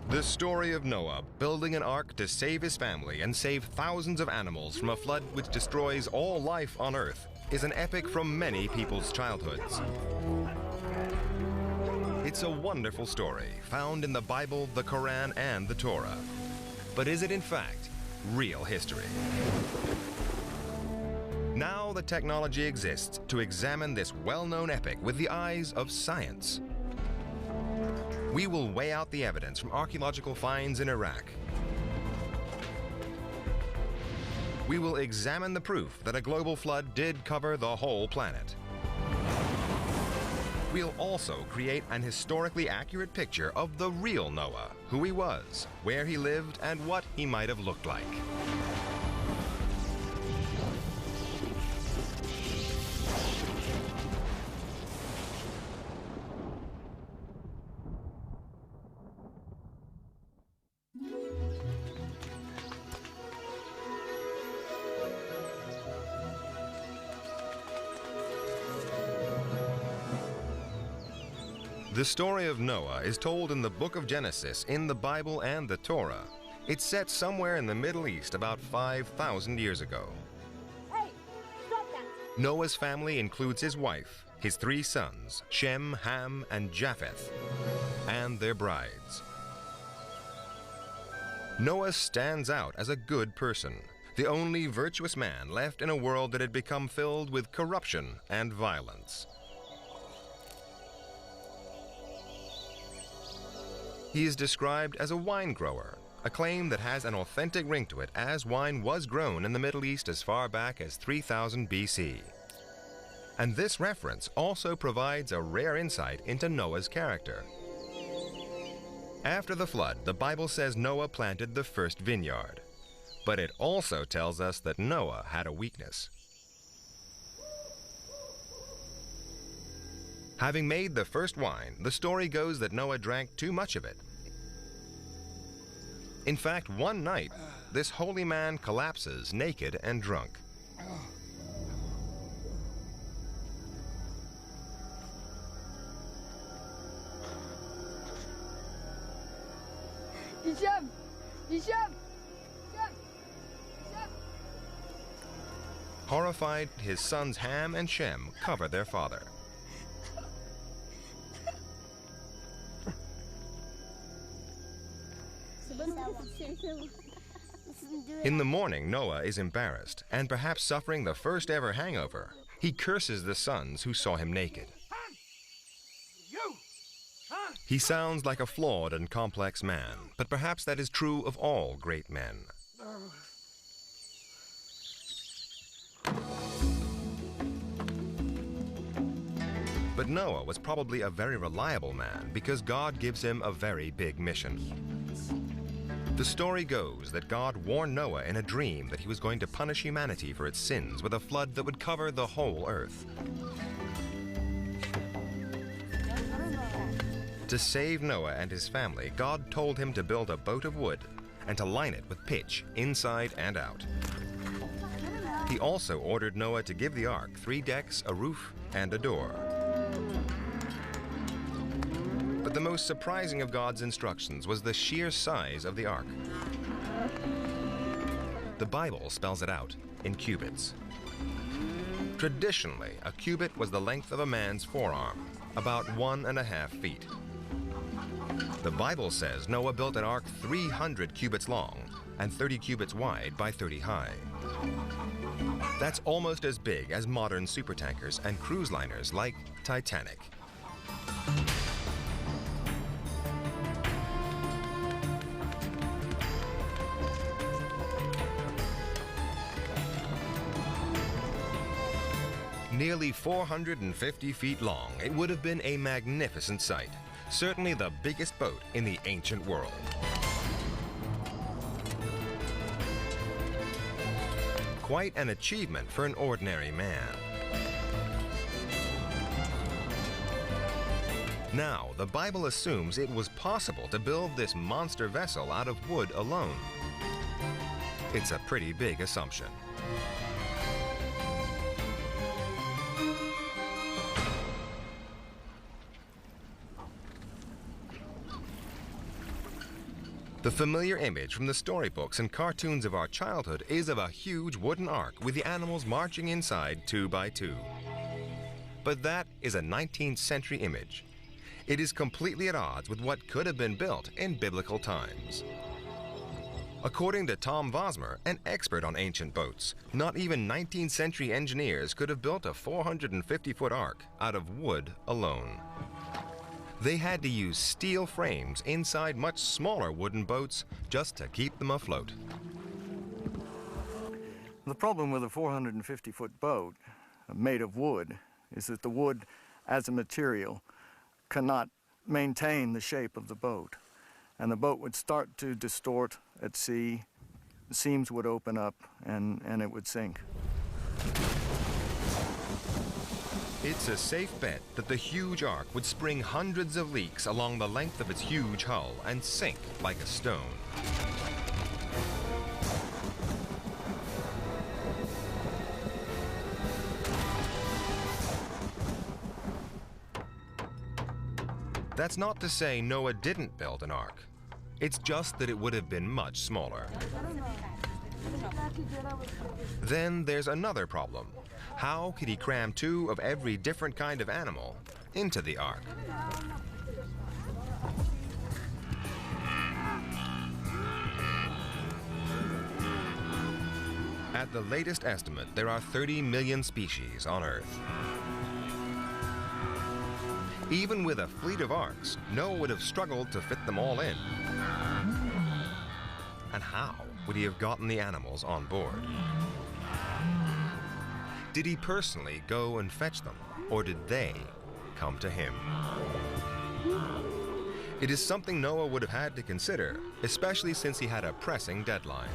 The story of Noah building an ark to save his family and save thousands of animals from a flood which destroys all life on earth is an epic from many people's childhoods. It's a wonderful story found in the Bible, the Quran, and the Torah. But is it in fact real history? Now the technology exists to examine this well-known epic with the eyes of science. We will weigh out the evidence from archaeological finds in Iraq. We will examine the proof that a global flood did cover the whole planet. We'll also create an historically accurate picture of the real Noah, who he was, where he lived, and what he might have looked like. The story of Noah is told in the book of Genesis, in the Bible and the Torah. It's set somewhere in the Middle East about 5,000 years ago. Hey, stop that! Noah's family includes his wife, his 3 sons, Shem, Ham, and Japheth, and their brides. Noah stands out as a good person, the only virtuous man left in a world that had become filled with corruption and violence. He is described as a wine grower, a claim that has an authentic ring to it, as wine was grown in the Middle East as far back as 3000 BC. And this reference also provides a rare insight into Noah's character. After the flood, the Bible says Noah planted the first vineyard. But it also tells us that Noah had a weakness. Having made the first wine, the story goes that Noah drank too much of it. In fact, one night, this holy man collapses naked and drunk. Hisham! Hisham! Horrified, his sons Ham and Shem cover their father. In the morning, Noah is embarrassed and perhaps suffering the first ever hangover. He curses the sons who saw him naked. He sounds like a flawed and complex man, but perhaps that is true of all great men. But Noah was probably a very reliable man because God gives him a very big mission. The story goes that God warned Noah in a dream that he was going to punish humanity for its sins with a flood that would cover the whole earth. To save Noah and his family, God told him to build a boat of wood and to line it with pitch inside and out. He also ordered Noah to give the ark 3 decks, a roof, and a door. But the most surprising of God's instructions was the sheer size of the ark. The Bible spells it out in cubits. Traditionally, a cubit was the length of a man's forearm, about 1.5 feet. The Bible says Noah built an ark 300 cubits long and 30 cubits wide by 30 high. That's almost as big as modern supertankers and cruise liners like Titanic. Nearly 450 feet long, it would have been a magnificent sight. Certainly the biggest boat in the ancient world. Quite an achievement for an ordinary man. Now, the Bible assumes it was possible to build this monster vessel out of wood alone. It's a pretty big assumption. The familiar image from the storybooks and cartoons of our childhood is of a huge wooden ark with the animals marching inside 2 by 2. But that is a 19th century image. It is completely at odds with what could have been built in biblical times. According to Tom Vosmer, an expert on ancient boats, not even 19th century engineers could have built a 450-foot ark out of wood alone. They had to use steel frames inside much smaller wooden boats just to keep them afloat. The problem with a 450-foot boat made of wood is that the wood as a material cannot maintain the shape of the boat. And the boat would start to distort at sea, the seams would open up, and it would sink. It's a safe bet that the huge ark would spring hundreds of leaks along the length of its huge hull and sink like a stone. That's not to say Noah didn't build an ark. It's just that it would have been much smaller. Then there's another problem. How could he cram 2 of every different kind of animal into the ark? At the latest estimate, there are 30 million species on Earth. Even with a fleet of arks, Noah would have struggled to fit them all in. And how would he have gotten the animals on board? Did he personally go and fetch them, or did they come to him? It is something Noah would have had to consider, especially since he had a pressing deadline.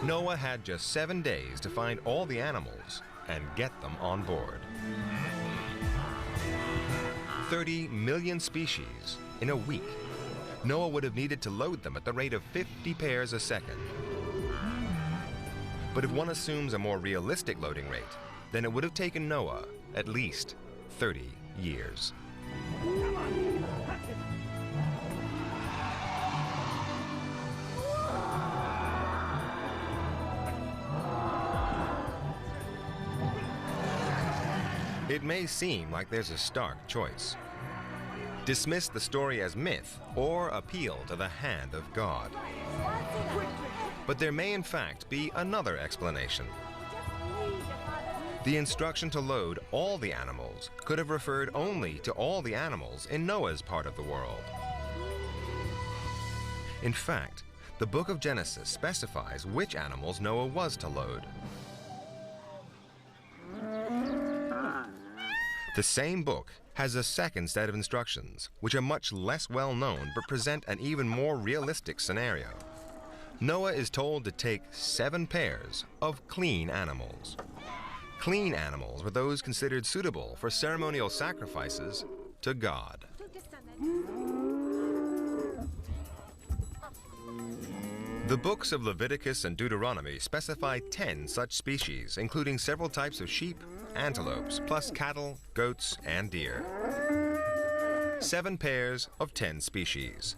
Noah had just 7 days to find all the animals and get them on board. 30 million species in a week. Noah would have needed to load them at the rate of 50 pairs a second. But if one assumes a more realistic loading rate, then it would have taken Noah at least 30 years. It may seem like there's a stark choice. Dismiss the story as myth or appeal to the hand of God. But there may in fact be another explanation. The instruction to load all the animals could have referred only to all the animals in Noah's part of the world. In fact, the book of Genesis specifies which animals Noah was to load. The same book has a second set of instructions, which are much less well known but present an even more realistic scenario. Noah is told to take 7 pairs of clean animals. Clean animals were those considered suitable for ceremonial sacrifices to God. The books of Leviticus and Deuteronomy specify 10 such species, including several types of sheep, antelopes, plus cattle, goats, and deer. 7 pairs of 10 species.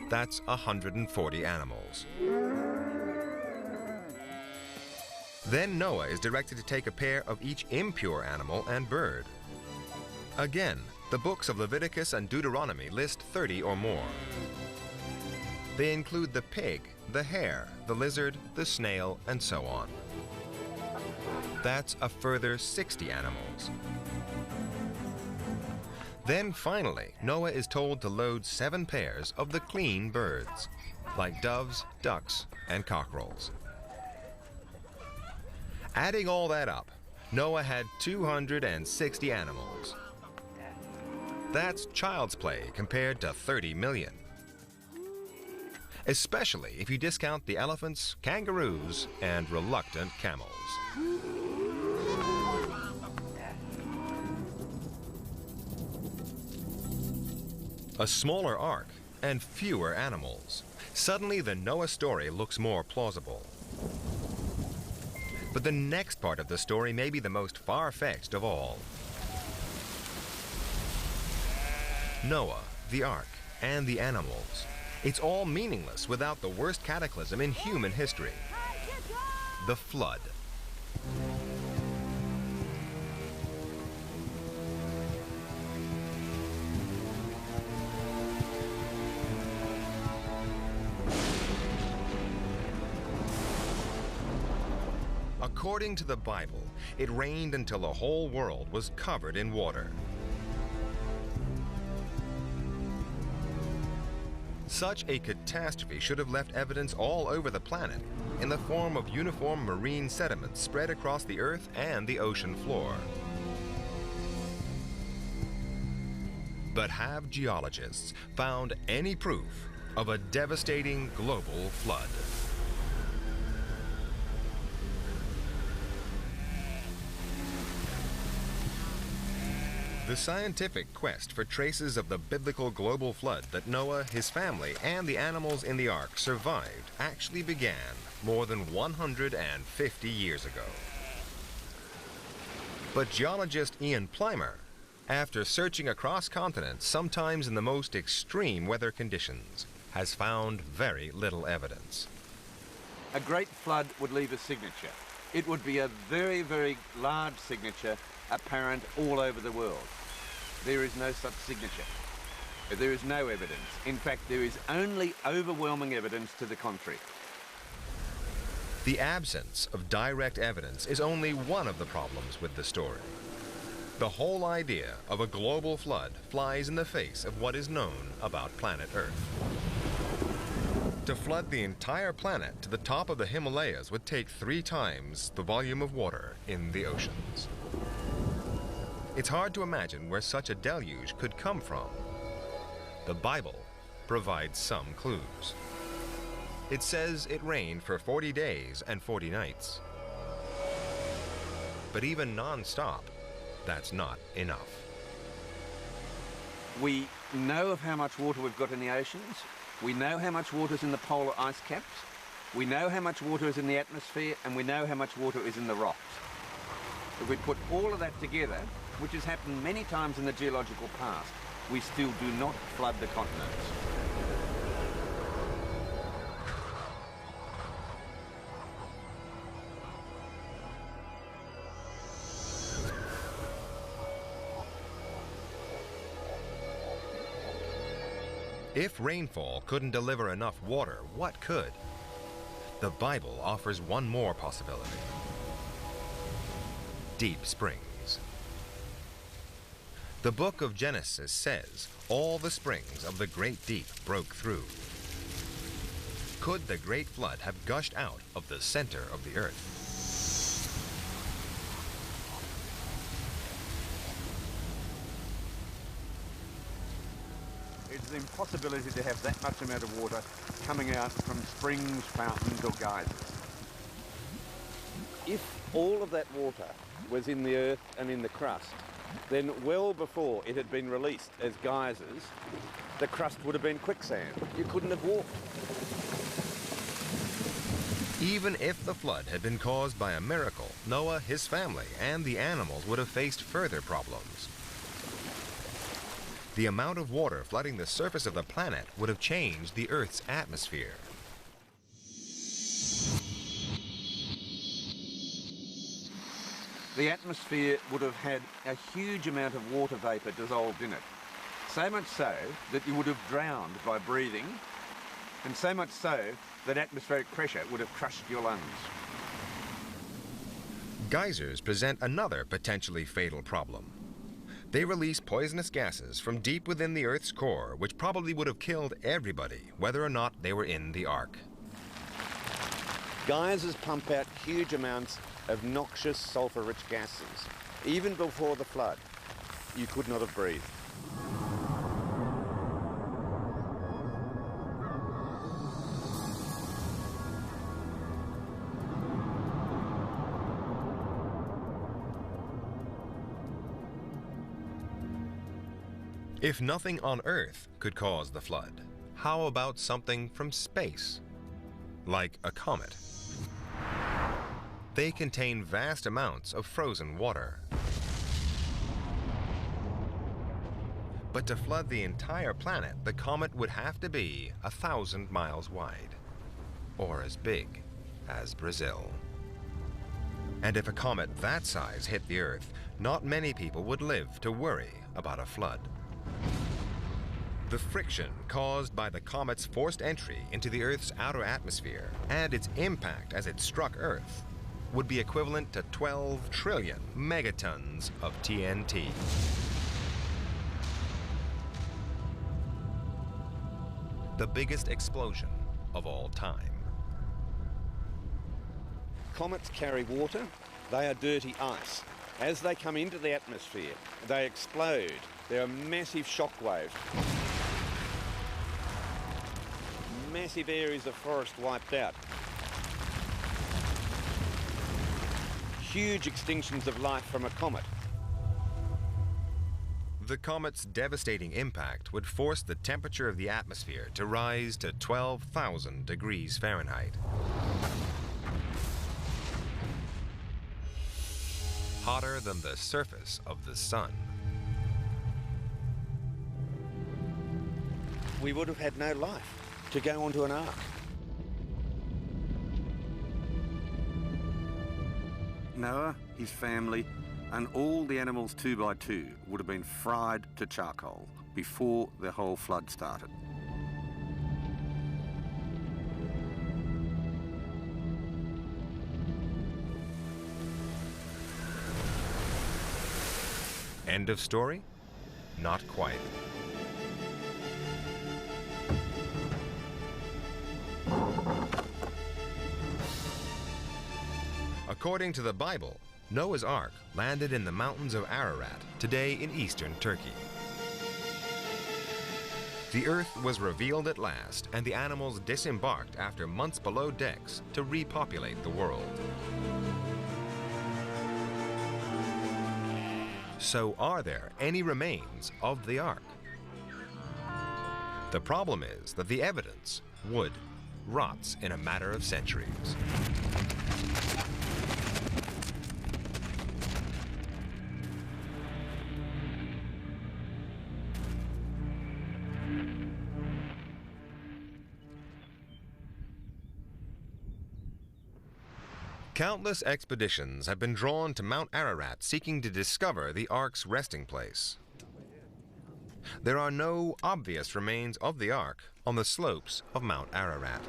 That's 140 animals. Then Noah is directed to take a pair of each impure animal and bird. Again, the books of Leviticus and Deuteronomy list 30 or more. They include the pig, the hare, the lizard, the snail, and so on. That's a further 60 animals. Then finally, Noah is told to load 7 pairs of the clean birds, like doves, ducks, and cockerels. Adding all that up, Noah had 260 animals. That's child's play compared to 30 million. Especially if you discount the elephants, kangaroos, and reluctant camels. A smaller ark and fewer animals. Suddenly the Noah story looks more plausible. But the next part of the story may be the most far-fetched of all. Noah the ark, and the animals. It's all meaningless without the worst cataclysm in human history, the flood. According to the Bible, it rained until the whole world was covered in water. Such a catastrophe should have left evidence all over the planet in the form of uniform marine sediments spread across the earth and the ocean floor. But have geologists found any proof of a devastating global flood? The scientific quest for traces of the biblical global flood that Noah, his family, and the animals in the ark survived actually began more than 150 years ago. But geologist Ian Plimer, after searching across continents, sometimes in the most extreme weather conditions, has found very little evidence. A great flood would leave a signature. It would be a very, very large signature apparent all over the world. There is no such signature. There is no evidence. In fact, there is only overwhelming evidence to the contrary. The absence of direct evidence is only one of the problems with the story. The whole idea of a global flood flies in the face of what is known about planet Earth. To flood the entire planet to the top of the Himalayas would take 3 times the volume of water in the oceans. It's hard to imagine where such a deluge could come from. The Bible provides some clues. It says it rained for 40 days and 40 nights. But even non-stop, that's not enough. We know of how much water we've got in the oceans. We know how much water is in the polar ice caps. We know how much water is in the atmosphere, and we know how much water is in the rocks. If we put all of that together, which has happened many times in the geological past, we still do not flood the continents. If rainfall couldn't deliver enough water, what could? The Bible offers one more possibility. Deep springs. The book of Genesis says all the springs of the great deep broke through. Could the great flood have gushed out of the center of the earth? It's an impossibility to have that much amount of water coming out from springs, fountains or geysers. If all of that water was in the earth and in the crust, then well before it had been released as geysers, the crust would have been quicksand. You couldn't have walked. Even if the flood had been caused by a miracle, Noah, his family, and the animals would have faced further problems. The amount of water flooding the surface of the planet would have changed the Earth's atmosphere. The atmosphere would have had a huge amount of water vapour dissolved in it. So much so that you would have drowned by breathing, and so much so that atmospheric pressure would have crushed your lungs. Geysers present another potentially fatal problem. They release poisonous gases from deep within the Earth's core, which probably would have killed everybody, whether or not they were in the ark. Geysers pump out huge amounts of noxious sulfur-rich gases. Even before the flood, you could not have breathed. If nothing on Earth could cause the flood, how about something from space? Like a comet. They contain vast amounts of frozen water. But to flood the entire planet, the comet would have to be 1,000 miles wide, or as big as Brazil. And if a comet that size hit the Earth, not many people would live to worry about a flood. The friction caused by the comet's forced entry into the Earth's outer atmosphere and its impact as it struck Earth would be equivalent to 12 trillion megatons of TNT. The biggest explosion of all time. Comets carry water. They are dirty ice. As they come into the atmosphere, they explode. There are massive shock waves. Massive areas of forest wiped out. Huge extinctions of life from a comet. The comet's devastating impact would force the temperature of the atmosphere to rise to 12,000 degrees Fahrenheit. Hotter than the surface of the sun. We would have had no life to go onto an ark. Noah, his family, and all the animals 2 by 2 would have been fried to charcoal before the whole flood started. End of story? Not quite. According to the Bible, Noah's Ark landed in the mountains of Ararat, today in eastern Turkey. The earth was revealed at last, and the animals disembarked after months below decks to repopulate the world. So are there any remains of the Ark? The problem is that the evidence, wood, rots in a matter of centuries. Countless expeditions have been drawn to Mount Ararat seeking to discover the Ark's resting place. There are no obvious remains of the Ark on the slopes of Mount Ararat.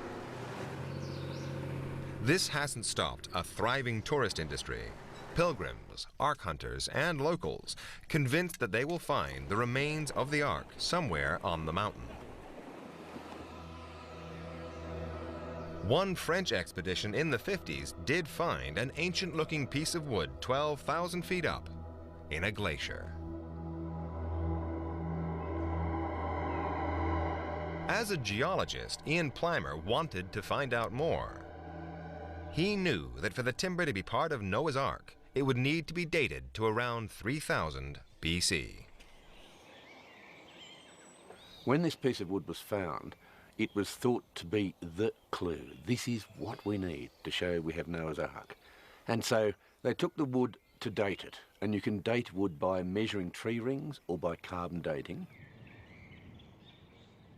This hasn't stopped a thriving tourist industry, pilgrims, Ark hunters, and locals convinced that they will find the remains of the Ark somewhere on the mountain. One French expedition in the 50s did find an ancient-looking piece of wood 12,000 feet up in a glacier. As a geologist, Ian Plimer wanted to find out more. He knew that for the timber to be part of Noah's Ark, it would need to be dated to around 3000 BC. When this piece of wood was found, it was thought to be the clue. This is what we need to show we have Noah's Ark. And so they took the wood to date it. And you can date wood by measuring tree rings or by carbon dating.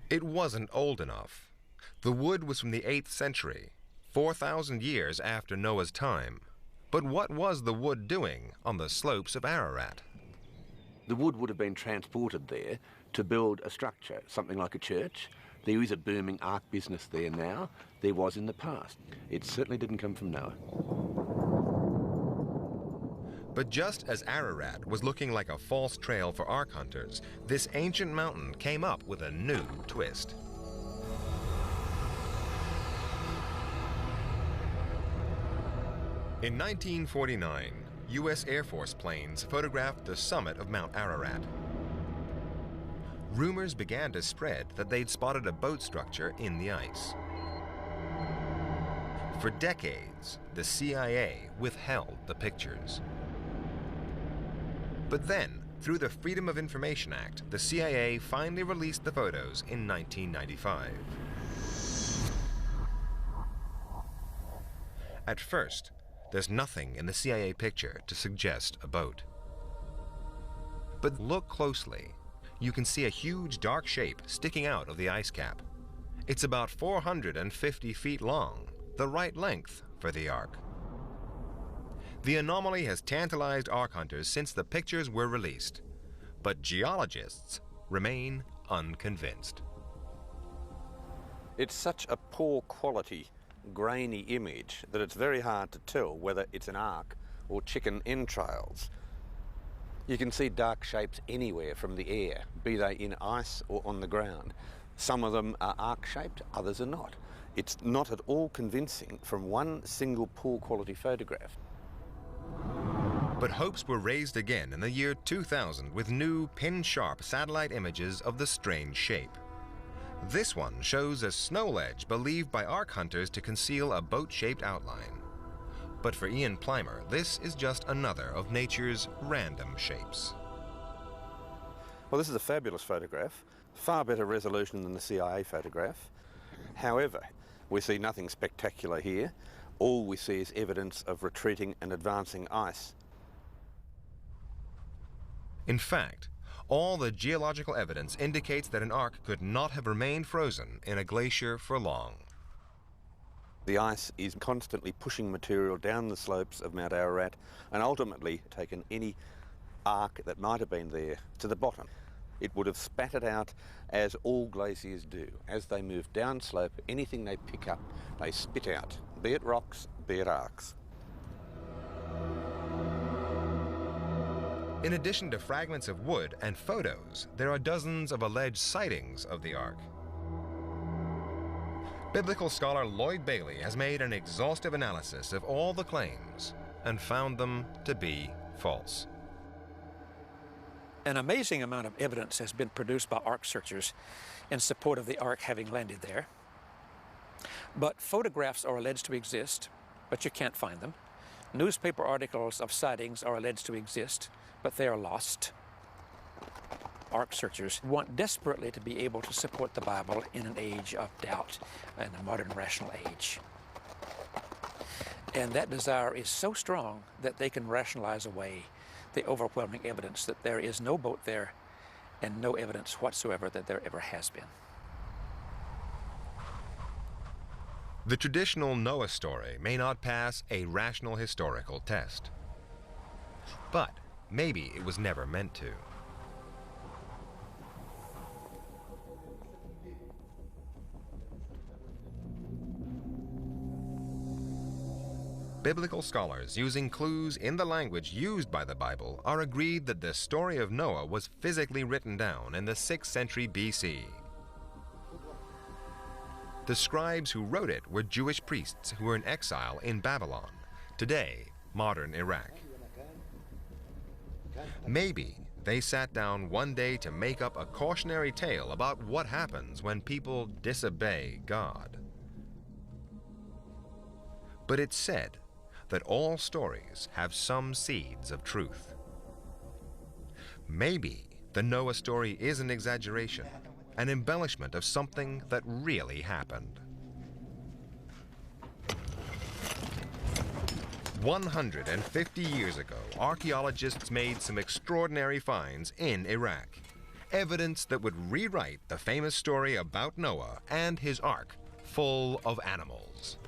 It wasn't old enough. The wood was from the 8th century, 4,000 years after Noah's time. But what was the wood doing on the slopes of Ararat? The wood would have been transported there to build a structure, something like a church. There is a booming ark business there now. There was in the past. It certainly didn't come from Noah. But just as Ararat was looking like a false trail for ark hunters, this ancient mountain came up with a new twist. In 1949, U.S. Air Force planes photographed the summit of Mount Ararat. Rumors began to spread that they'd spotted a boat structure in the ice. For decades, the CIA withheld the pictures. But then, through the Freedom of Information Act, the CIA finally released the photos in 1995. At first, there's nothing in the CIA picture to suggest a boat. But look closely. you can see a huge dark shape sticking out of the ice cap. It's about 450 feet long, the right length for the Ark. The anomaly has tantalized Ark hunters since the pictures were released, but geologists remain unconvinced. It's such a poor quality, grainy image that it's very hard to tell whether it's an ark or chicken entrails. You can see dark shapes anywhere from the air, be they in ice or on the ground. Some of them are ark-shaped, others are not. It's not at all convincing from one single poor quality photograph. But hopes were raised again in the year 2000 with new pin-sharp satellite images of the strange shape. This one shows a snow ledge believed by Ark hunters to conceal a boat-shaped outline. But for Ian Plimer, this is just another of nature's random shapes. Well, this is a fabulous photograph, far better resolution than the CIA photograph. However, we see nothing spectacular here. All we see is evidence of retreating and advancing ice. In fact, all the geological evidence indicates that an Ark could not have remained frozen in a glacier for long. The ice is constantly pushing material down the slopes of Mount Ararat and ultimately taken any ark that might have been there to the bottom. It would have spat it out as all glaciers do. As they move downslope, anything they pick up, they spit out, be it rocks, be it arks. In addition to fragments of wood and photos, there are dozens of alleged sightings of the Ark. Biblical scholar Lloyd Bailey has made an exhaustive analysis of all the claims and found them to be false. An amazing amount of evidence has been produced by Ark searchers in support of the Ark having landed there. But photographs are alleged to exist, but you can't find them. Newspaper articles of sightings are alleged to exist, but they are lost. Ark searchers want desperately to be able to support the Bible in an age of doubt, in a modern rational age. And that desire is so strong that they can rationalize away the overwhelming evidence that there is no boat there and no evidence whatsoever that there ever has been. The traditional Noah story may not pass a rational historical test, but maybe it was never meant to. Biblical scholars, using clues in the language used by the Bible, are agreed that the story of Noah was physically written down in the 6th century BC. The scribes who wrote it were Jewish priests who were in exile in Babylon, today modern Iraq. Maybe they sat down one day to make up a cautionary tale about what happens when people disobey God. But it's said that all stories have some seeds of truth. Maybe the Noah story is an exaggeration, an embellishment of something that really happened. 150 years ago, archaeologists made some extraordinary finds in Iraq, evidence that would rewrite the famous story about Noah and his ark full of animals.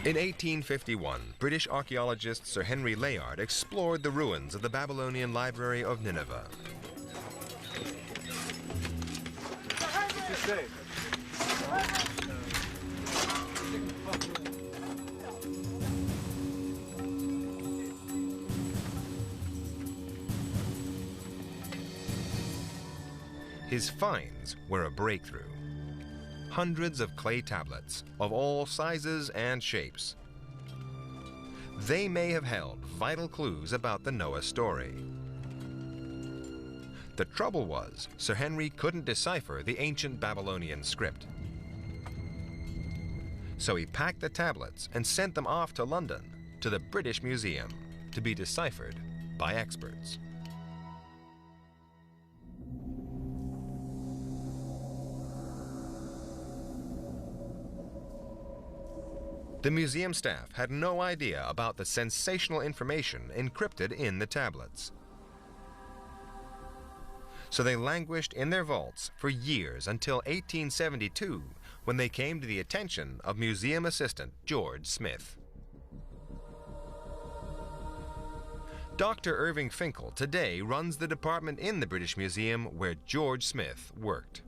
In 1851, British archaeologist Sir Henry Layard explored the ruins of the Babylonian Library of Nineveh. His finds were a breakthrough. Hundreds of clay tablets of all sizes and shapes. They may have held vital clues about the Noah story. The trouble was, Sir Henry couldn't decipher the ancient Babylonian script. So he packed the tablets and sent them off to London, to the British Museum, to be deciphered by experts. The museum staff had no idea about the sensational information encrypted in the tablets. So they languished in their vaults for years until 1872, when they came to the attention of museum assistant George Smith. Dr. Irving Finkel today runs the department in the British Museum where George Smith worked.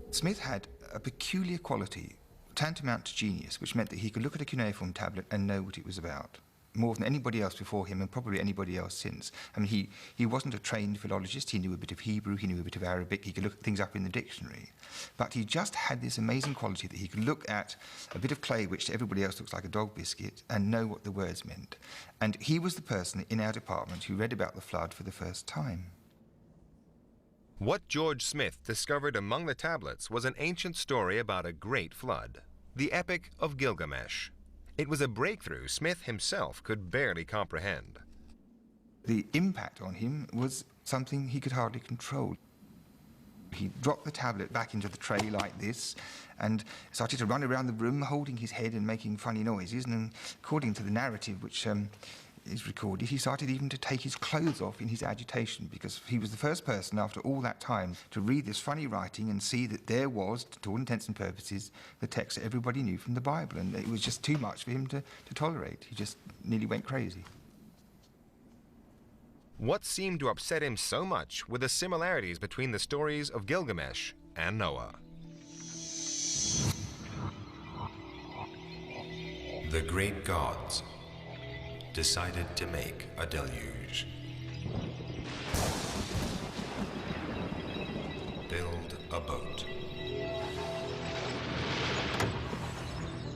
Smith had a peculiar quality, tantamount to genius, which meant that he could look at a cuneiform tablet and know what it was about, more than anybody else before him and probably anybody else since. I mean, he wasn't a trained philologist. He knew a bit of Hebrew, he knew a bit of Arabic, he could look things up in the dictionary. But he just had this amazing quality that he could look at a bit of clay which to everybody else looks like a dog biscuit and know what the words meant. And he was the person in our department who read about the flood for the first time. What George Smith discovered among the tablets was an ancient story about a great flood, the Epic of Gilgamesh. It was a breakthrough Smith himself could barely comprehend. The impact on him was something he could hardly control. He dropped the tablet back into the tray like this and started to run around the room holding his head and making funny noises, and according to the narrative which is recorded, he started even to take his clothes off in his agitation, because he was the first person after all that time to read this funny writing and see that there was, to all intents and purposes, the text that everybody knew from the Bible, and it was just too much for him to tolerate. He just nearly went crazy. What seemed to upset him so much were the similarities between the stories of Gilgamesh and Noah. The great gods decided to make a deluge. Build a boat.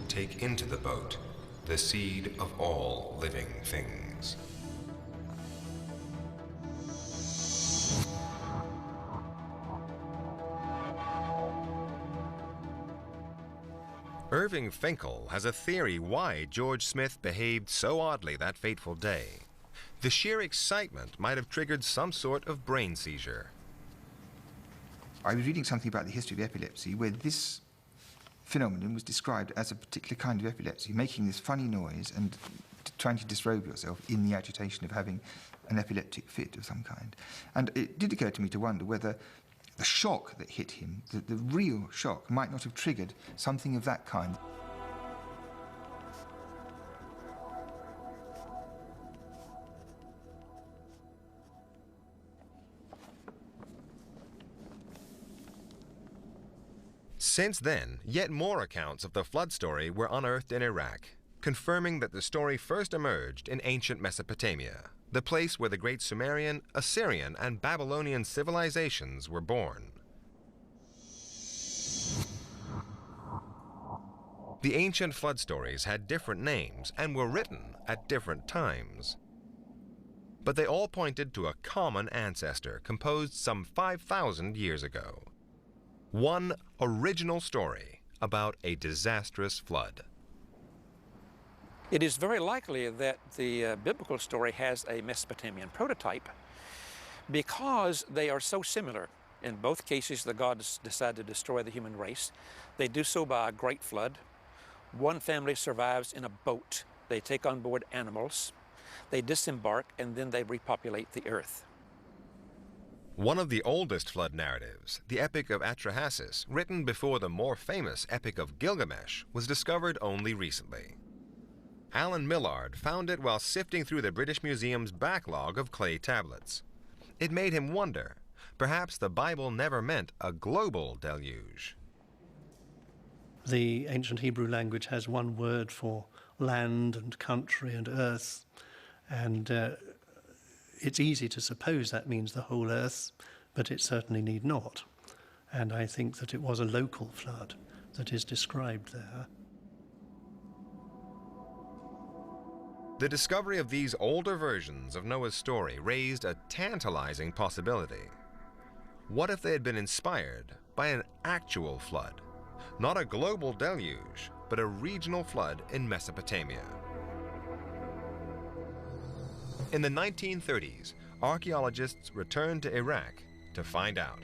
Take into the boat the seed of all living things. Irving Finkel has a theory why George Smith behaved so oddly that fateful day. The sheer excitement might have triggered some sort of brain seizure. I was reading something about the history of epilepsy where this phenomenon was described as a particular kind of epilepsy, making this funny noise and trying to disrobe yourself in the agitation of having an epileptic fit of some kind. And it did occur to me to wonder whether the shock that hit him, the real shock, might not have triggered something of that kind. Since then, yet more accounts of the flood story were unearthed in Iraq, confirming that the story first emerged in ancient Mesopotamia, the place where the great Sumerian, Assyrian, and Babylonian civilizations were born. The ancient flood stories had different names and were written at different times. But they all pointed to a common ancestor composed some 5,000 years ago. One original story about a disastrous flood. It is very likely that the biblical story has a Mesopotamian prototype because they are so similar. In both cases, the gods decide to destroy the human race. They do so by a great flood. One family survives in a boat. They take on board animals. They disembark, and then they repopulate the earth. One of the oldest flood narratives, the Epic of Atrahasis, written before the more famous Epic of Gilgamesh, was discovered only recently. Alan Millard found it while sifting through the British Museum's backlog of clay tablets. It made him wonder, perhaps the Bible never meant a global deluge. The ancient Hebrew language has one word for land and country and earth, and it's easy to suppose that means the whole earth, but it certainly need not. And I think that it was a local flood that is described there. The discovery of these older versions of Noah's story raised a tantalizing possibility. What if they had been inspired by an actual flood? Not a global deluge, but a regional flood in Mesopotamia. In the 1930s, archaeologists returned to Iraq to find out.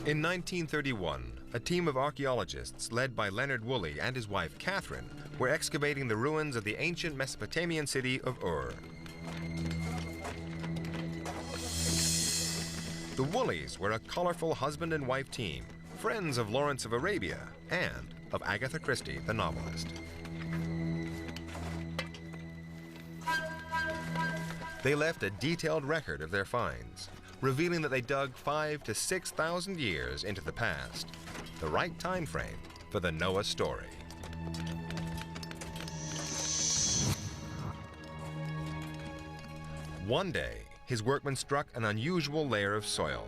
In 1931, a team of archaeologists led by Leonard Woolley and his wife Catherine were excavating the ruins of the ancient Mesopotamian city of Ur. The Woolleys were a colorful husband and wife team, friends of Lawrence of Arabia and of Agatha Christie, the novelist. They left a detailed record of their finds, revealing that they dug 5,000 to 6,000 years into the past, the right time frame for the Noah story. One day, his workmen struck an unusual layer of soil,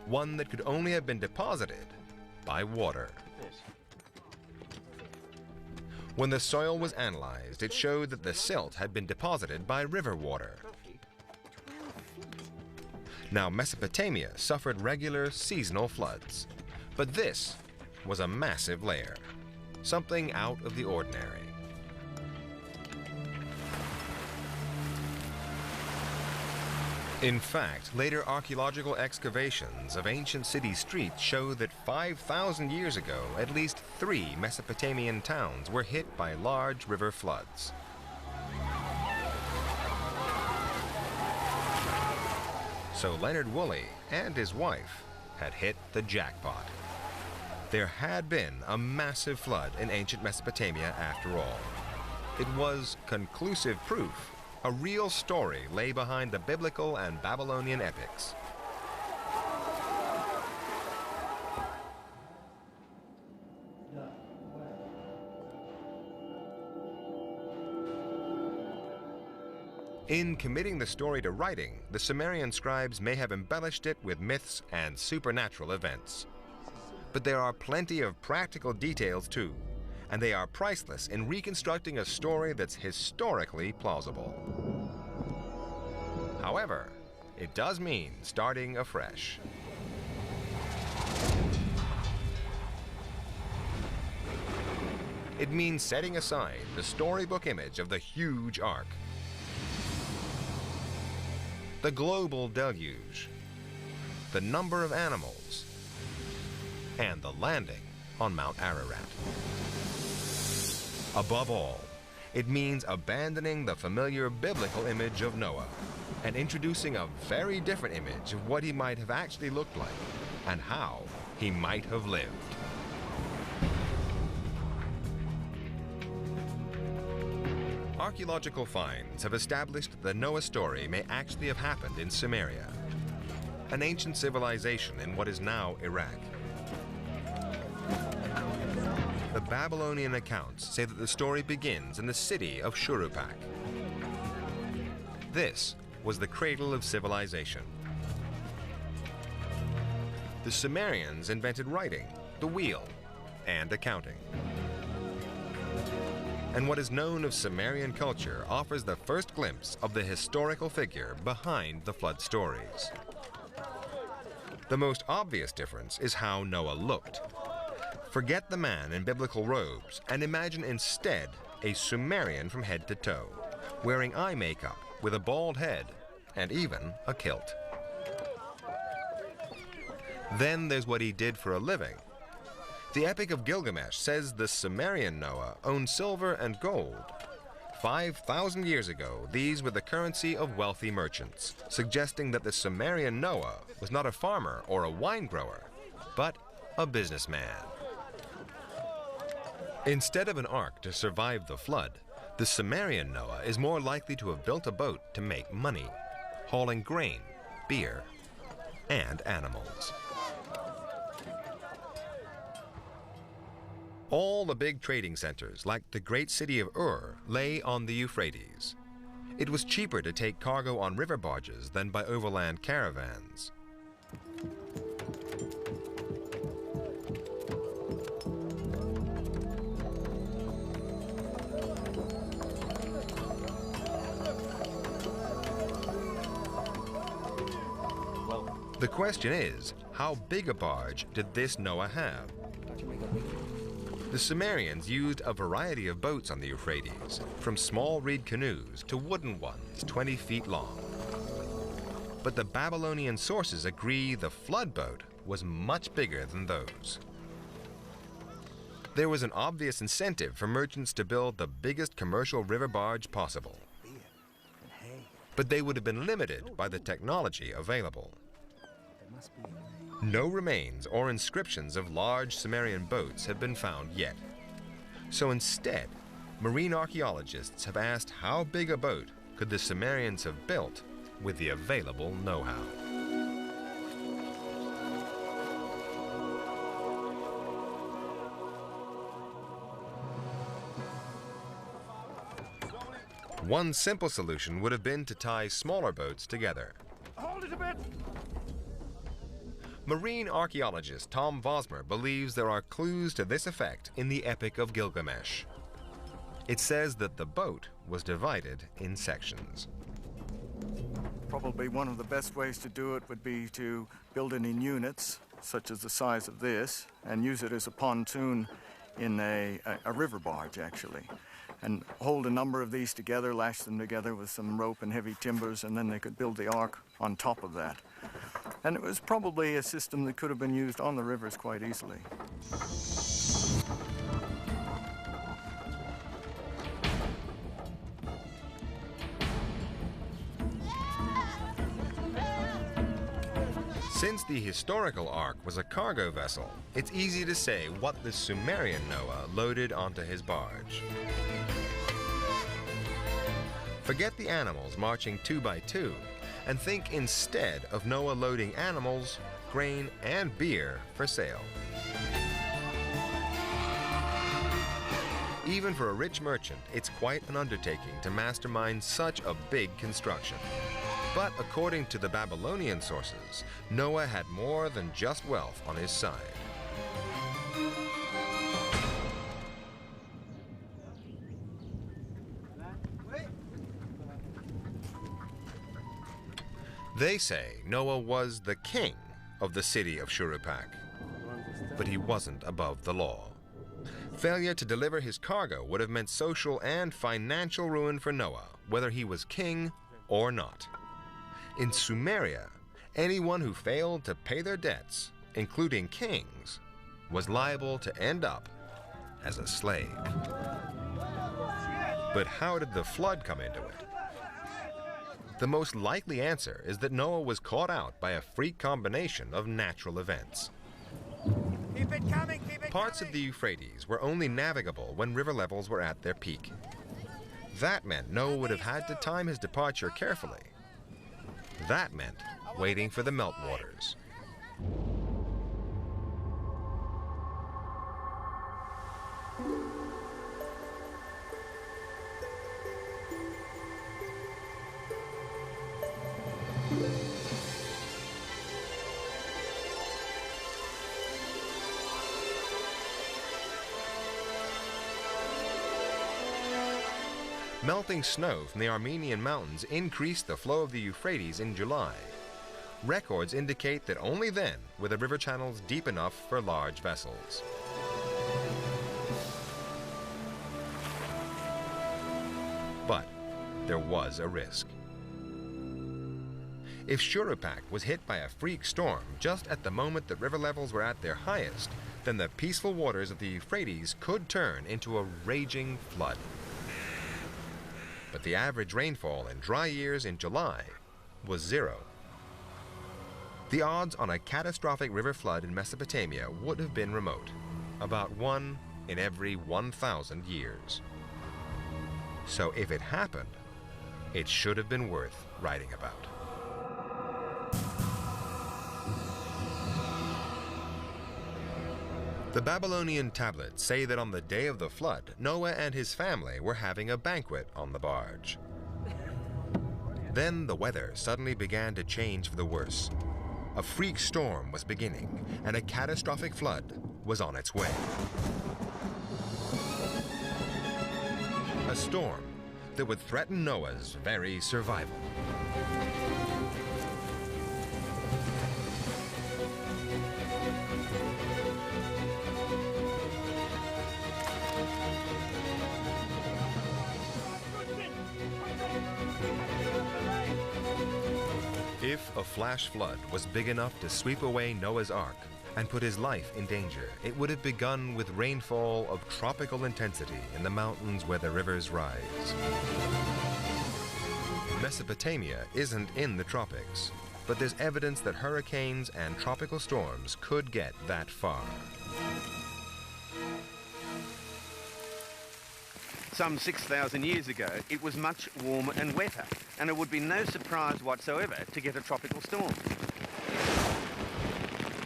one that could only have been deposited by water. When the soil was analyzed, it showed that the silt had been deposited by river water. Now, Mesopotamia suffered regular seasonal floods, but this was a massive layer, something out of the ordinary. In fact, later archaeological excavations of ancient city streets show that 5,000 years ago, at least 3 Mesopotamian towns were hit by large river floods. So Leonard Woolley and his wife had hit the jackpot. There had been a massive flood in ancient Mesopotamia after all. It was conclusive proof a real story lay behind the biblical and Babylonian epics. In committing the story to writing, the Sumerian scribes may have embellished it with myths and supernatural events. But there are plenty of practical details too, and they are priceless in reconstructing a story that's historically plausible. However, it does mean starting afresh. It means setting aside the storybook image of the huge ark, the global deluge, the number of animals, and the landing on Mount Ararat. Above all, it means abandoning the familiar biblical image of Noah and introducing a very different image of what he might have actually looked like and how he might have lived. Archaeological finds have established that the Noah story may actually have happened in Sumeria, an ancient civilization in what is now Iraq. The Babylonian accounts say that the story begins in the city of Shurupak. This was the cradle of civilization. The Sumerians invented writing, the wheel, and accounting. And what is known of Sumerian culture offers the first glimpse of the historical figure behind the flood stories. The most obvious difference is how Noah looked. Forget the man in biblical robes and imagine instead a Sumerian from head to toe, wearing eye makeup with a bald head and even a kilt. Then there's what he did for a living. The Epic of Gilgamesh says the Sumerian Noah owned silver and gold. 5,000 years ago, these were the currency of wealthy merchants, suggesting that the Sumerian Noah was not a farmer or a wine grower, but a businessman. Instead of an ark to survive the flood, the Sumerian Noah is more likely to have built a boat to make money, hauling grain, beer, and animals. All the big trading centers, like the great city of Ur, lay on the Euphrates. It was cheaper to take cargo on river barges than by overland caravans. The question is, how big a barge did this Noah have? The Sumerians used a variety of boats on the Euphrates, from small reed canoes to wooden ones 20 feet long. But the Babylonian sources agree the flood boat was much bigger than those. There was an obvious incentive for merchants to build the biggest commercial river barge possible. But they would have been limited by the technology available. No remains or inscriptions of large Sumerian boats have been found yet. So instead, marine archaeologists have asked how big a boat could the Sumerians have built with the available know-how. One simple solution would have been to tie smaller boats together. Hold it a bit. Marine archaeologist Tom Vosmer believes there are clues to this effect in the Epic of Gilgamesh. It says that the boat was divided in sections. Probably one of the best ways to do it would be to build it in units, such as the size of this, and use it as a pontoon in a river barge, actually. And hold a number of these together, lash them together with some rope and heavy timbers, and then they could build the ark on top of that. And it was probably a system that could have been used on the rivers quite easily. Since the historical ark was a cargo vessel, it's easy to say what the Sumerian Noah loaded onto his barge. Forget the animals marching 2 by 2, and think instead of Noah loading animals, grain, and beer for sale. Even for a rich merchant, it's quite an undertaking to mastermind such a big construction. But according to the Babylonian sources, Noah had more than just wealth on his side. They say Noah was the king of the city of Shuruppak, but he wasn't above the law. Failure to deliver his cargo would have meant social and financial ruin for Noah, whether he was king or not. In Sumeria, anyone who failed to pay their debts, including kings, was liable to end up as a slave. But how did the flood come into it? The most likely answer is that Noah was caught out by a freak combination of natural events. Keep it coming, keep it Parts coming. of the Euphrates were only navigable when river levels were at their peak. That meant Noah would have had to time his departure carefully. That meant waiting for the meltwaters. Melting snow from the Armenian mountains increased the flow of the Euphrates in July. Records indicate that only then were the river channels deep enough for large vessels. But there was a risk. If Shuruppak was hit by a freak storm just at the moment that river levels were at their highest, then the peaceful waters of the Euphrates could turn into a raging flood. But the average rainfall in dry years in July was 0. The odds on a catastrophic river flood in Mesopotamia would have been remote, about 1 in every 1,000 years. So if it happened, it should have been worth writing about. The Babylonian tablets say that on the day of the flood, Noah and his family were having a banquet on the barge. Then the weather suddenly began to change for the worse. A freak storm was beginning, and a catastrophic flood was on its way. A storm that would threaten Noah's very survival. If a flash flood was big enough to sweep away Noah's Ark and put his life in danger, it would have begun with rainfall of tropical intensity in the mountains where the rivers rise. Mesopotamia isn't in the tropics, but there's evidence that hurricanes and tropical storms could get that far. Some 6,000 years ago, it was much warmer and wetter, and it would be no surprise whatsoever to get a tropical storm.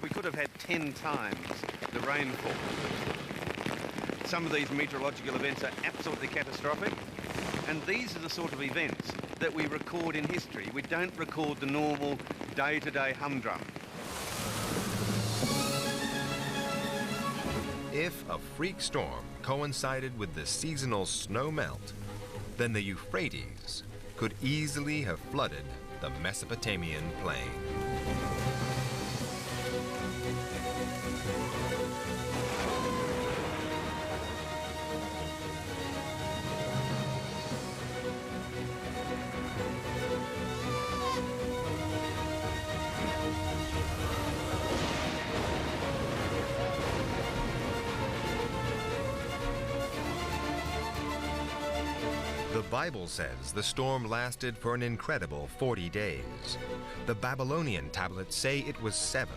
We could have had 10 times the rainfall. Some of these meteorological events are absolutely catastrophic, and these are the sort of events that we record in history. We don't record the normal day-to-day humdrum. If a freak storm coincided with the seasonal snow melt, then the Euphrates could easily have flooded the Mesopotamian plain. The Bible says the storm lasted for an incredible 40 days. The Babylonian tablets say it was 7.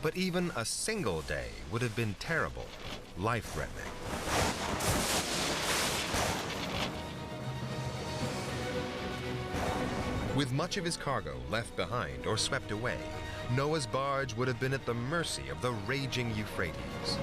But even a single day would have been terrible, life-threatening. With much of his cargo left behind or swept away, Noah's barge would have been at the mercy of the raging Euphrates.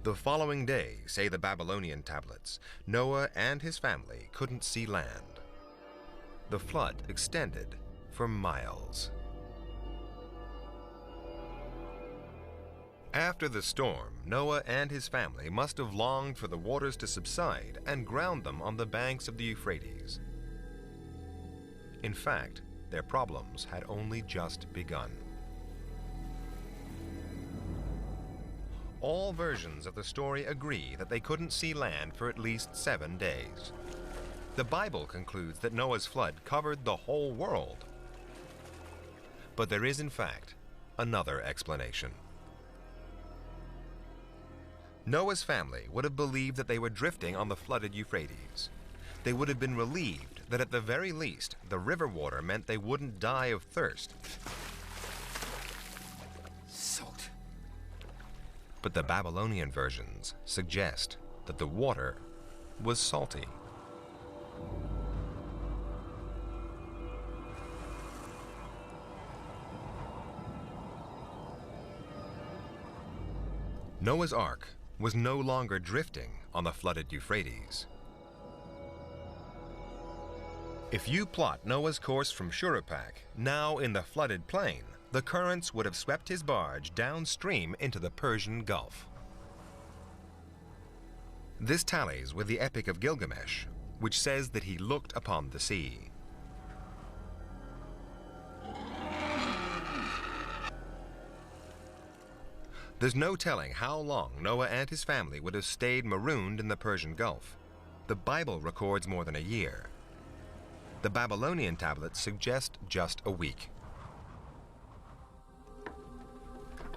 The following day, say the Babylonian tablets, Noah and his family couldn't see land. The flood extended for miles. After the storm, Noah and his family must have longed for the waters to subside and ground them on the banks of the Euphrates. In fact, their problems had only just begun. All versions of the story agree that they couldn't see land for at least 7 days. The Bible concludes that Noah's flood covered the whole world. But there is, in fact, another explanation. Noah's family would have believed that they were drifting on the flooded Euphrates. They would have been relieved that at the very least, the river water meant they wouldn't die of thirst. Salt. But the Babylonian versions suggest that the water was salty. Noah's Ark was no longer drifting on the flooded Euphrates. If you plot Noah's course from Shuruppak, now in the flooded plain, the currents would have swept his barge downstream into the Persian Gulf. This tallies with the Epic of Gilgamesh, which says that he looked upon the sea. There's no telling how long Noah and his family would have stayed marooned in the Persian Gulf. The Bible records more than a year. The Babylonian tablets suggest just a week.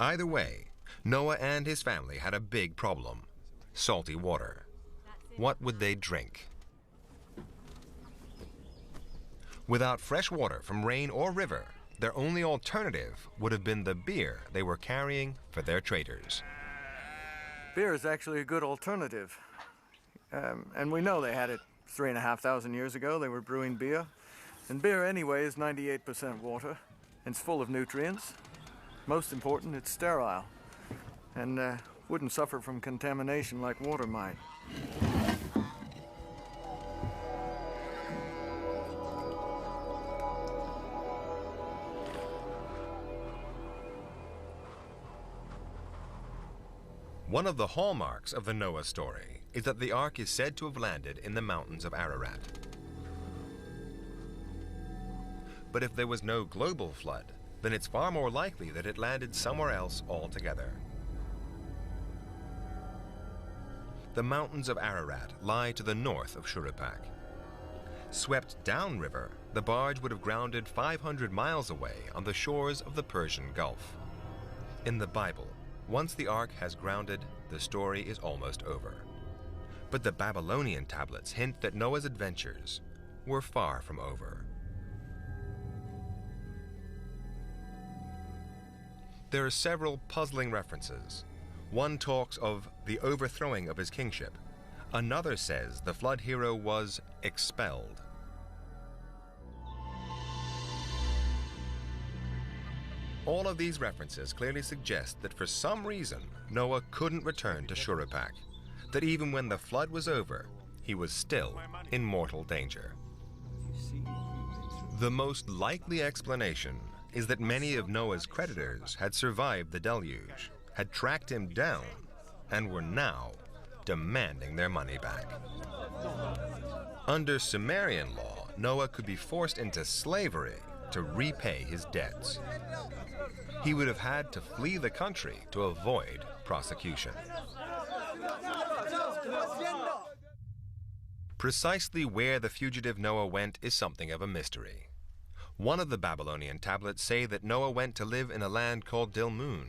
Either way, Noah and his family had a big problem: salty water. What would they drink? Without fresh water from rain or river, their only alternative would have been the beer they were carrying for their traders. Beer is actually a good alternative. And we know they had it 3,500 years ago. They were brewing beer. And beer anyway is 98% water. And it's full of nutrients. Most important, it's sterile. And wouldn't suffer from contamination like water might. One of the hallmarks of the Noah story is that the ark is said to have landed in the mountains of Ararat. But if there was no global flood, then it's far more likely that it landed somewhere else altogether. The mountains of Ararat lie to the north of Shuruppak. Swept downriver, the barge would have grounded 500 miles away on the shores of the Persian Gulf. In the Bible, once the ark has grounded, the story is almost over. But the Babylonian tablets hint that Noah's adventures were far from over. There are several puzzling references. One talks of the overthrowing of his kingship. Another says the flood hero was expelled. All of these references clearly suggest that for some reason, Noah couldn't return to Shuruppak, that even when the flood was over, he was still in mortal danger. The most likely explanation is that many of Noah's creditors had survived the deluge, had tracked him down, and were now demanding their money back. Under Sumerian law, Noah could be forced into slavery to repay his debts. He would have had to flee the country to avoid prosecution. Precisely where the fugitive Noah went is something of a mystery. One of the Babylonian tablets say that Noah went to live in a land called Dilmun.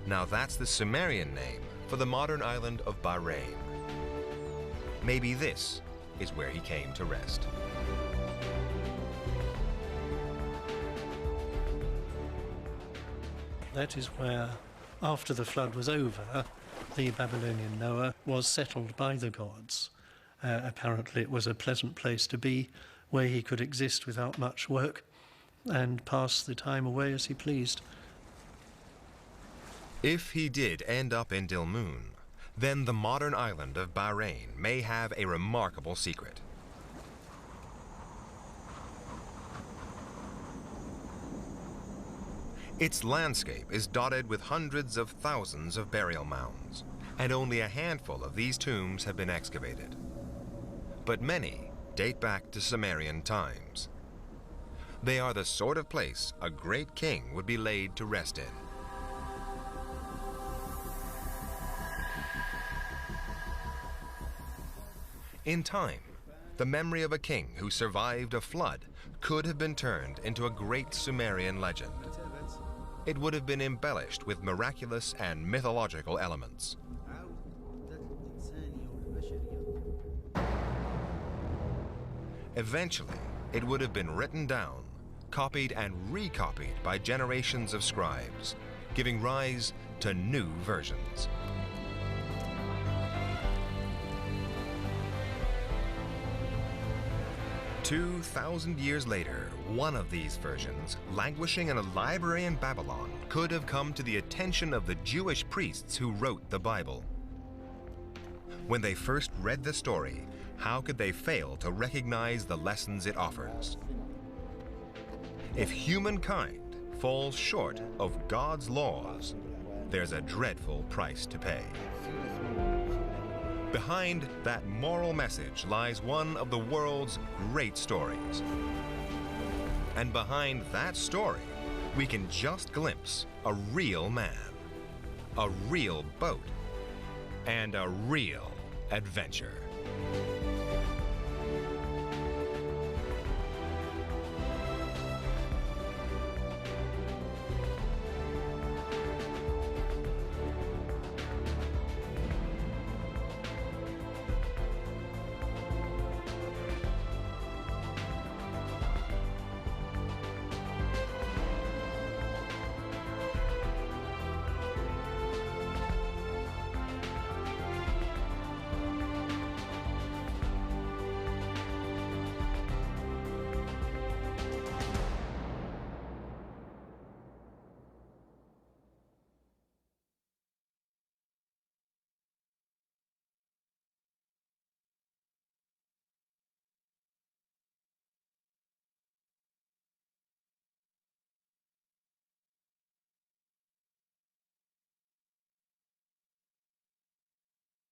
Now that's the Sumerian name for the modern island of Bahrain. Maybe this is where he came to rest. That is where, after the flood was over, the Babylonian Noah was settled by the gods. Apparently it was a pleasant place to be, where he could exist without much work and pass the time away as he pleased. If he did end up in Dilmun, then the modern island of Bahrain may have a remarkable secret. Its landscape is dotted with hundreds of thousands of burial mounds, and only a handful of these tombs have been excavated. But many date back to Sumerian times. They are the sort of place a great king would be laid to rest in. In time, the memory of a king who survived a flood could have been turned into a great Sumerian legend. It would have been embellished with miraculous and mythological elements. Eventually, it would have been written down, copied and recopied by generations of scribes, giving rise to new versions. "2,000 years later, one of these versions, languishing in a library in Babylon, could have come to the attention of the Jewish priests who wrote the Bible. When they first read the story, how could they fail to recognize the lessons it offers? If humankind falls short of God's laws, there's a dreadful price to pay. Behind that moral message lies one of the world's great stories. And behind that story, we can just glimpse a real man, a real boat, and a real adventure.